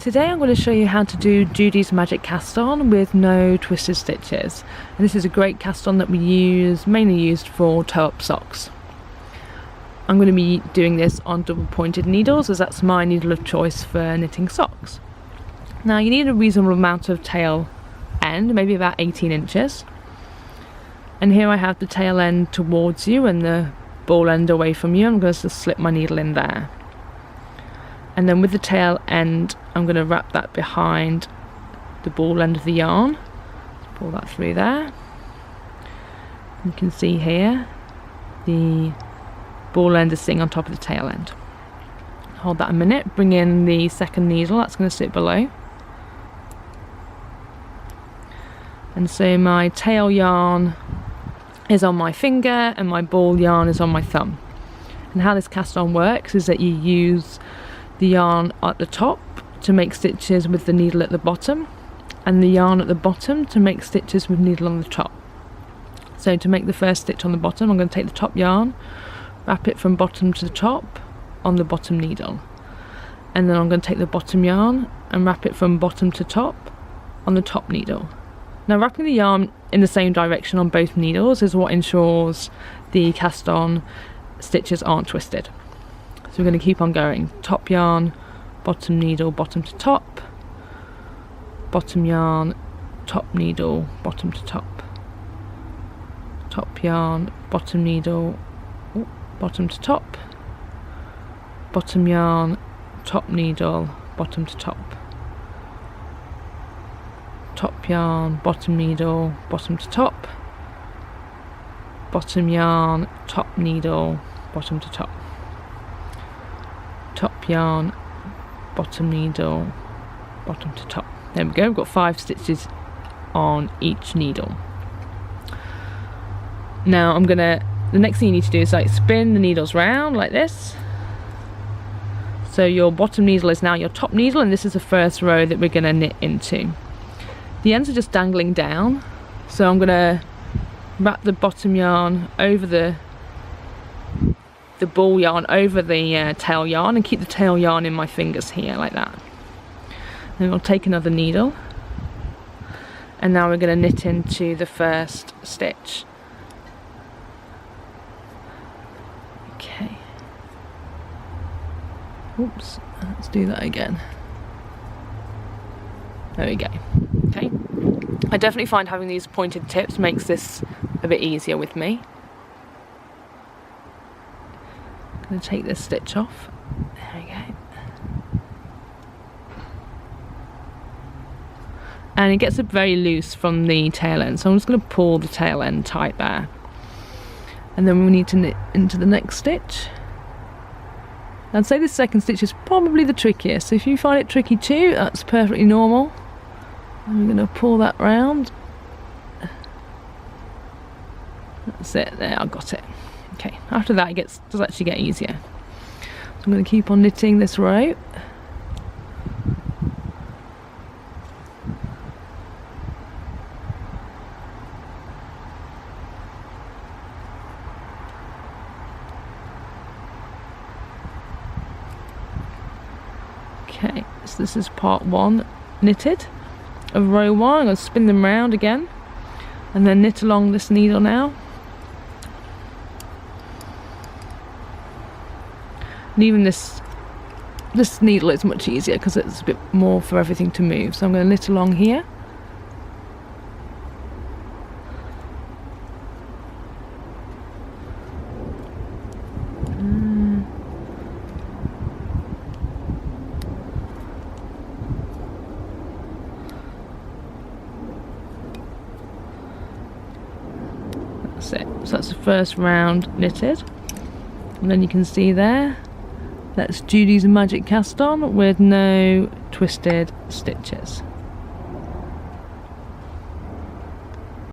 Today I'm going to show you how to do Judy's magic cast on with no twisted stitches. And this is a great cast on that we mainly used for toe up socks. I'm going to be doing this on double pointed needles as that's my needle of choice for knitting socks. Now you need a reasonable amount of tail end, maybe about 18 inches. And here I have the tail end towards you and the ball end away from you. I'm going to slip my needle in there. And then with the tail end, I'm going to wrap that behind the ball end of the yarn. Pull that through there. You can see here the ball end is sitting on top of the tail end. Hold that a minute, bring in the second needle, that's going to sit below. And so my tail yarn is on my finger and my ball yarn is on my thumb. And how this cast on works is that you use the yarn at the top to make stitches with the needle at the bottom, and the yarn at the bottom to make stitches with needle on the top. So to make the first stitch on the bottom, I'm going to take the top yarn, wrap it from bottom to the top on the bottom needle, and then I'm going to take the bottom yarn and wrap it from bottom to top on the top needle. Now wrapping the yarn in the same direction on both needles is what ensures the cast on stitches aren't twisted. So we're going to keep on going. Top yarn, bottom needle, bottom to top, bottom yarn, top needle, bottom to top, top yarn, bottom needle, bottom to top, bottom yarn, top needle, bottom to top, top yarn, bottom needle, bottom to top, bottom yarn, top needle, bottom to top, top yarn, bottom needle, bottom to top. There we go, we've got 5 stitches on each needle. Now the next thing you need to do is like spin the needles round like this. So your bottom needle is now your top needle, and this is the first row that we're going to knit into. The ends are just dangling down, so I'm going to wrap the bottom yarn over the ball yarn over the tail yarn and keep the tail yarn in my fingers here like that. Then we'll take another needle, and now we're going to knit into the first stitch. Okay. Oops, let's do that again. There we go. Okay. I definitely find having these pointed tips makes this a bit easier with me. I'm going to take this stitch off. There we go. And it gets very loose from the tail end, so I'm just going to pull the tail end tight there. And then we need to knit into the next stitch. I'd say this second stitch is probably the trickiest, so if you find it tricky too, that's perfectly normal. I'm going to pull that round. That's it, there, I got it. Okay, after that it does actually get easier. So I'm going to keep on knitting this row. Okay, so this is part 1 knitted of row 1. I'm going to spin them round again and then knit along this needle now. And even this needle is much easier because it's a bit more for everything to move. So I'm going to knit along here. That's it. So that's the first round knitted. And then you can see there, that's Judy's magic cast on with no twisted stitches.